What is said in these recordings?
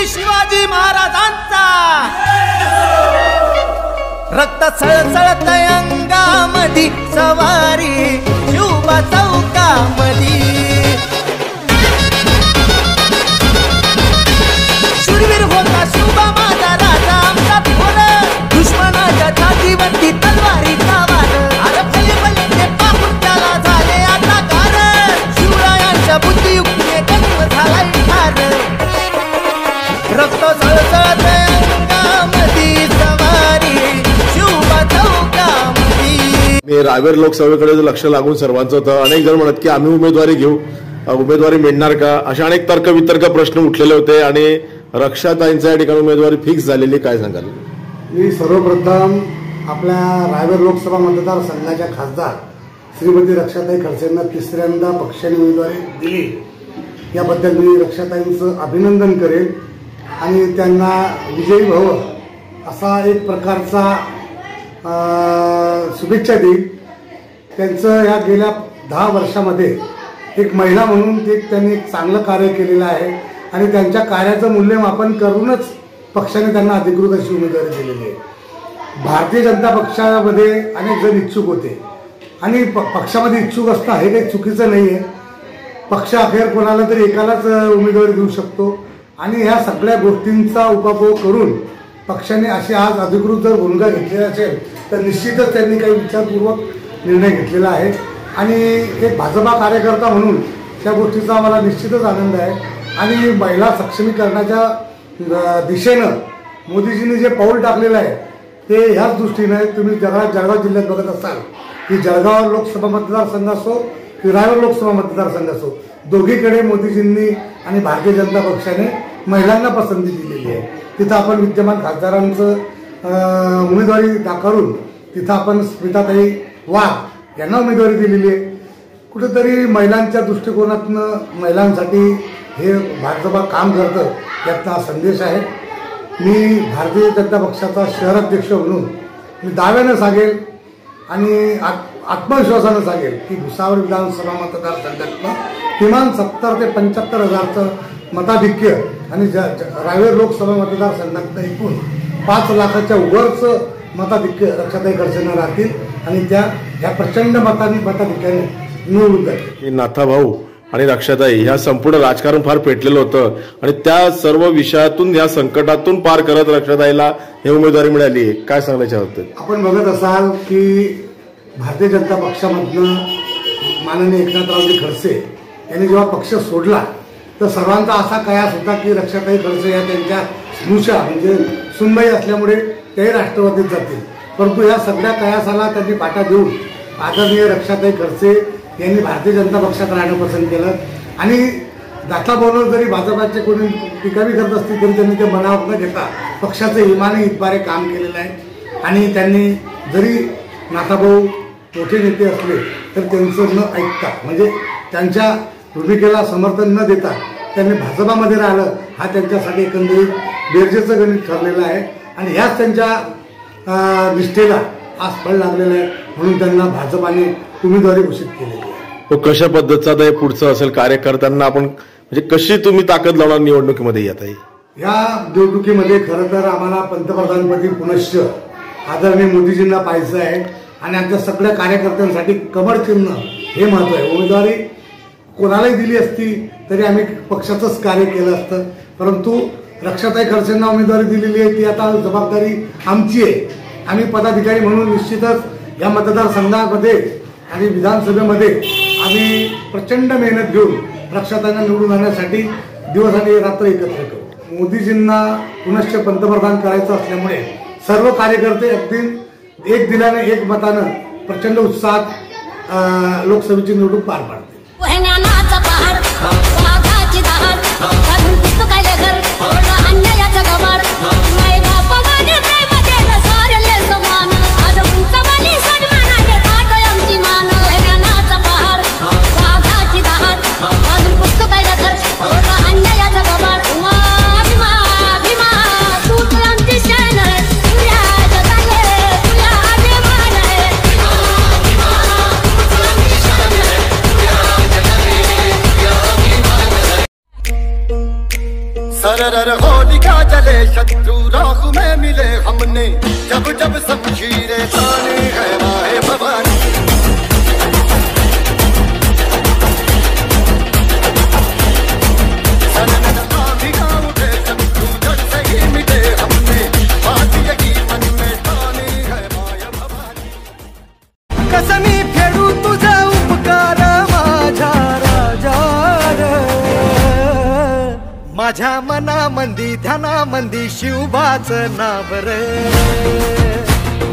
शिवाजी महाराजांचा रक्त सळसळत अंगामधी सवारी शिवबा चौकामधी शूरवीर होता शिवबा माझा राजा आमचा थोर दुश्मनाच्या छातीवरती तलवारीचा वार अरे भले भले ते पाहून त्याला झाले आता गार शिवरायांच्या बुद्धियुक्तीने गणिम झालाय ठार रक्त सळसळत अंगामधी सवारी शिवबा चौकामधी। मी रावेर लोकसभेकडे लक्ष लागून सर्वांचं होतं। अनेक जण म्हणत की आम्ही उमेदवारी घेऊ, उमेदवारी मिळणार का, अशा अनेक तर्कवितर्क प्रश्न उठलेले होते आणि रक्षाताईंच्या या ठिकाणी उमेदवारी फिक्स झालेली, काय सांगाल? मी सर्वप्रथम आपल्या रावेर लोकसभा मतदारसंघाच्या खासदार श्रीमती रक्षाताई खडसेंना तिसऱ्यांदा पक्षाने उमेदवारी दिली याबद्दल मी रक्षाताईंचं अभिनंदन करेन आणि त्यांना विजयी व्हावं असा एक प्रकारचा शुभेच्छा देईल। त्यांचं या गेल्या 10 वर्षामध्ये एक महिला म्हणून त्यांनी एक चांगलं कार्य केलेलं आहे आणि त्यांच्या कार्याचं मूल्यमापन करूनच पक्षाने त्यांना अधिकृत अशी उमेदवारी दिलेली आहे। भारतीय जनता पक्षामध्ये अनेक जण इच्छुक होते आणि पक्षामध्ये इच्छुक असणं हे काही चुकीचं नाही आहे। पक्ष अखेर कोणाला तरी एकालाच उमेदवारी देऊ शकतो आणि ह्या सगळ्या गोष्टींचा उपभोग करून पक्षाने अशी आज अधिकृत जर भूमिका घेतलेली असेल तर निश्चितच त्यांनी काही विचारपूर्वक निर्णय घेतलेला आहे आणि एक भाजपा कार्यकर्ता म्हणून त्या गोष्टीचा मला निश्चितच आनंद आहे आणि महिला सक्षमीकरणाच्या दिशेनं मोदीजींनी जे पाऊल टाकलेलं आहे ते ह्याच दृष्टीने तुम्ही जळगाव जिल्ह्यात बघत असाल की जळगाव लोकसभा मतदारसंघ असो की रावेर लोकसभा मतदारसंघ असो दोघीकडे मोदीजींनी आणि भारतीय जनता पक्षाने महिलांना पसंती दिलेली आहे। तिथं आपण विद्यमान खासदारांचं उमेदवारी नाकारून तिथं आपण स्मिताताई वाघ यांना उमेदवारी दिलेली आहे। कुठेतरी महिलांच्या दृष्टिकोनातनं महिलांसाठी हे भाजपा काम करतं याचा हा संदेश आहे। मी भारतीय जनता पक्षाचा शहराध्यक्ष म्हणून मी दाव्यानं सांगेल आणि आत्मविश्वासानं सांगेल की भुसावळ विधानसभा मतदारसंघातनं किमान 70 ते 75 हजारचं मताधिक्य आणि रावेर लोकसभा मतदारसंघातनं एकूण 5 लाखाच्या वरचं मताधिक्य रक्षाताई खडसेंना राहतील आणि त्या प्रचंड मताधिक्याने निवडून जातील। नाथाभाऊ आणि रक्षाताई ह्या संपूर्ण राजकारण फार पेटलेलं होतं आणि त्या सर्व विषयातून या संकटातून पार करत रक्षाताईला हे उमेदवारी मिळाली, काय सांगायचं होतं? आपण बघत असाल की भारतीय जनता पक्षामधनं माननीय एकनाथरावजी खडसे यांनी जेव्हा पक्ष सोडला तर सर्वांचा असा कयास होता की रक्षाताई खडसे या त्यांच्या स्नुषा म्हणजे सुनबाई असल्यामुळे तेही राष्ट्रवादीत जातील, परंतु या सगळ्या कयासाला त्यांनी पाटा देऊन आदरणीय रक्षाताई खडसे यांनी भारतीय जनता पक्षात राहणं पसंत केलं आणि दाखलाबरोबर जरी भाजपाचे कोणी टीकावी करत असतील तरी त्यांनी ते मनावर न घेता पक्षाचे इमाने इतबारे काम केलेलं आहे आणि त्यांनी जरी नाथाभाऊ मोठे नेते असले तर त्यांचं न ऐकता म्हणजे त्यांच्या भूमिकेला समर्थन न देता त्यांनी भाजपामध्ये राहिलं हा त्यांच्यासाठी एकंदरीत बेरजेचं गणित ठरलेलं आहे आणि ह्याच त्यांच्या निष्ठेला आज फळ लागलेलं आहे म्हणून त्यांना भाजपाने उमेदवारी घोषित केलेली आहे। कशा पद्धतीचं हे पुढचं असेल कार्यकर्त्यांना आपण म्हणजे कशी तुम्ही ताकद लावणार निवडणुकीमध्ये येत आहे? या निवडणुकीमध्ये खरं तर आम्हाला पंतप्रधानपदी पुनश्च आदरणीय मोदीजींना पाहायचं आहे आणि आमच्या सगळ्या कार्यकर्त्यांसाठी कमळ चिन्ह हे महत्व आहे। उमेदवारी कोणालाही दिली असती तरी आम्ही पक्षाचंच कार्य केलं असतं, परंतु रक्षाताई खडसेंना उमेदवारी दिलेली आहे ती आता जबाबदारी आमची आहे। आम्ही पदाधिकारी म्हणून निश्चितच या मतदारसंघामध्ये आणि विधानसभेमध्ये आम्ही प्रचंड मेहनत घेऊन रक्षाताईंना निवडून आणण्यासाठी दिवस आणि रात्र एकत्र करू। मोदीजींना पुनश्च पंतप्रधान करायचं असल्यामुळे सर्व कार्यकर्ते अगदी एक दिलाने एक मतानं प्रचंड उत्साहात लोकसभेची निवडणूक पार पाडतील। सरर होलिका जले शत्रु राख में मिले हमने जब जब शमशीरें ताने है माए भवानी कसमी फेडू तुझा उपकार माझ्या राजा माझ्या मनामंदी ध्यानामंदी शिवबाच नाव रे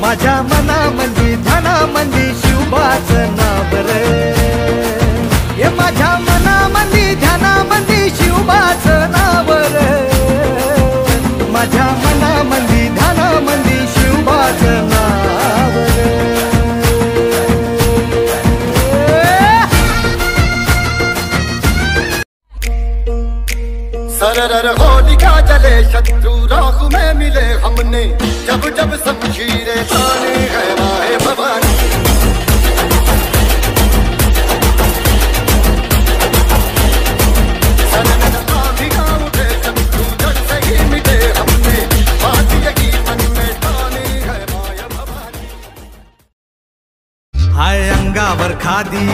माझ्या मनामंदी ध्यानामंदी शिवबाच नाव रे हे माझ्या मनामंदी ध्यानामंदी शिवबाच नाव रे माझ्या मनामंदी ध्यानामंदी शिवबाच नाव रे सरर होलिका जले शत्रु राख में मिले हमने जब जब शमशीरें ताने है माए भवानी सनन आंधियां उठे शत्रु जड़ से ही मिटे हमने बात यही मन में ताने है माए भवानी हाय अंगावर खादी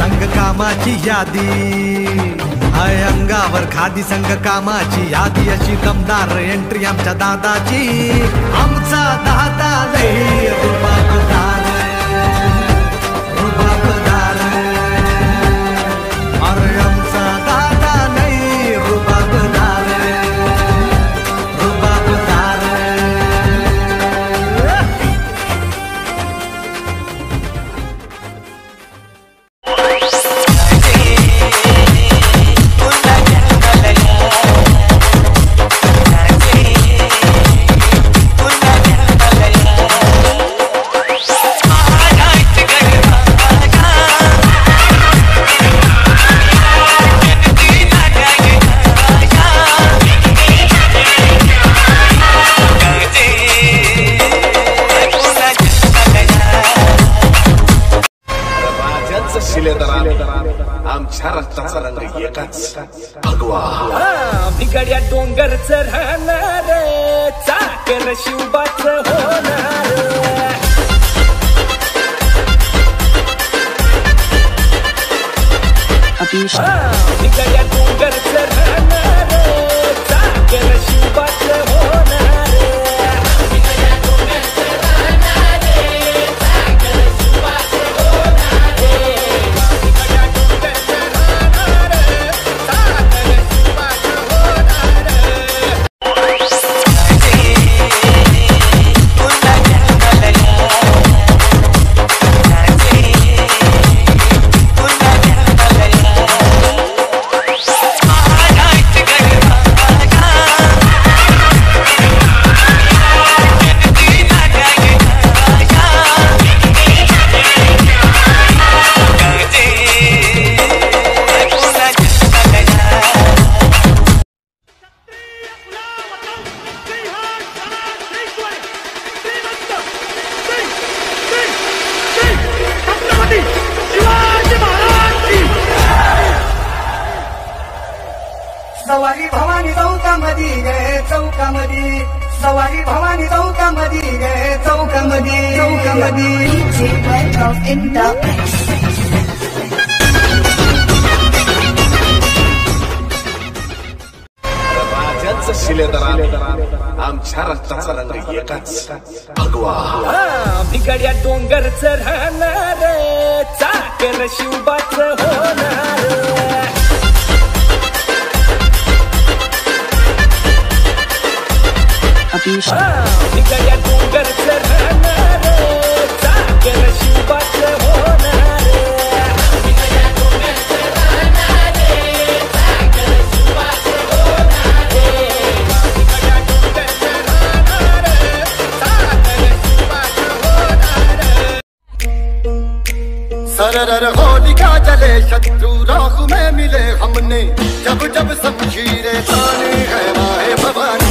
संग कामाची यादी हाय अंगावर खादी संघ कामाची यादी अशी दमदार एंट्री आमच्या दादाची आमचा दादा लय रुबाबदार अरे आमचा दादा लय रुबाबदार आमच्या रक्ताचा रंग एकाच भगवा बिगड्या डोंगरच राहणार चाकर शिवबाच होणार बिगड्या डोंगरच राहणार चाकर शिवबाच होणार सवारी भवानी चौकामधी गे चौकामधी सवारी भवानी चौकामधी गे चौकामधी राजांचं शिलेदार आमच्या रक्ताचा रंग एकाच भगवा बिगड्या डोंगरच राहणार चाकर शिवबाच होणार बिगड्या डोंगरच राहणार चाकर शिवबाच होणार सरर होलिका जले शत्रु राख में मिले हमने जब जब शमशीरें ताने है माए भवानी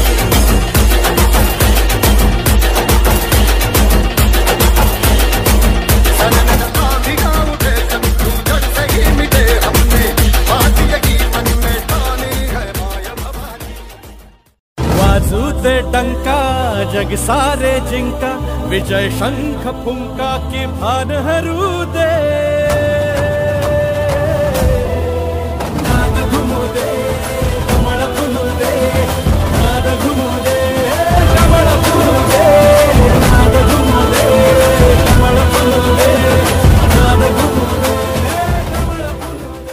वाजूते डंका जग सारे जिंका, विजय शंख फुंका की भान हरू दे, नाद घुमू दे कमळ फुलू दे, नाद घुमू दे कमळ फुलू दे, नाद घुमू दे कमळ फुलू दे, नाद घुमू दे कमळ फुलू दे।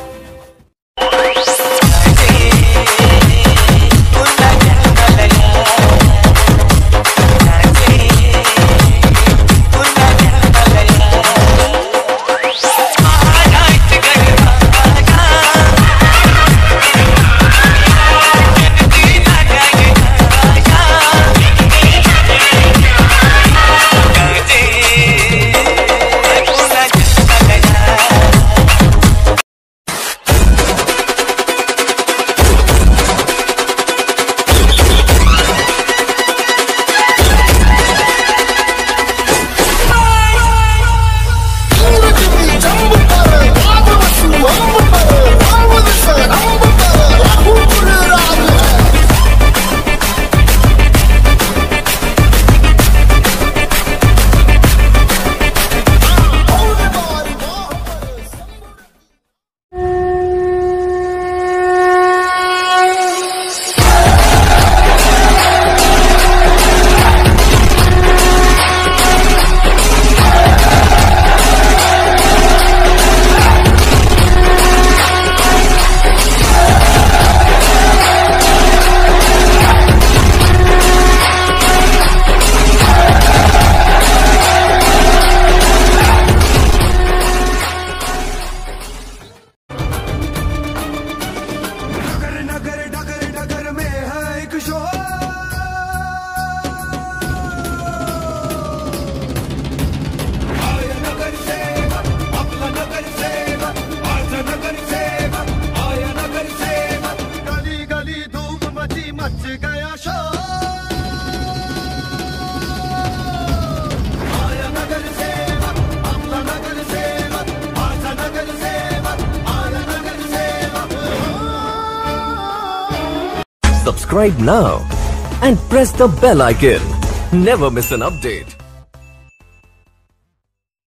Subscribe now and press the bell icon. Never miss an update.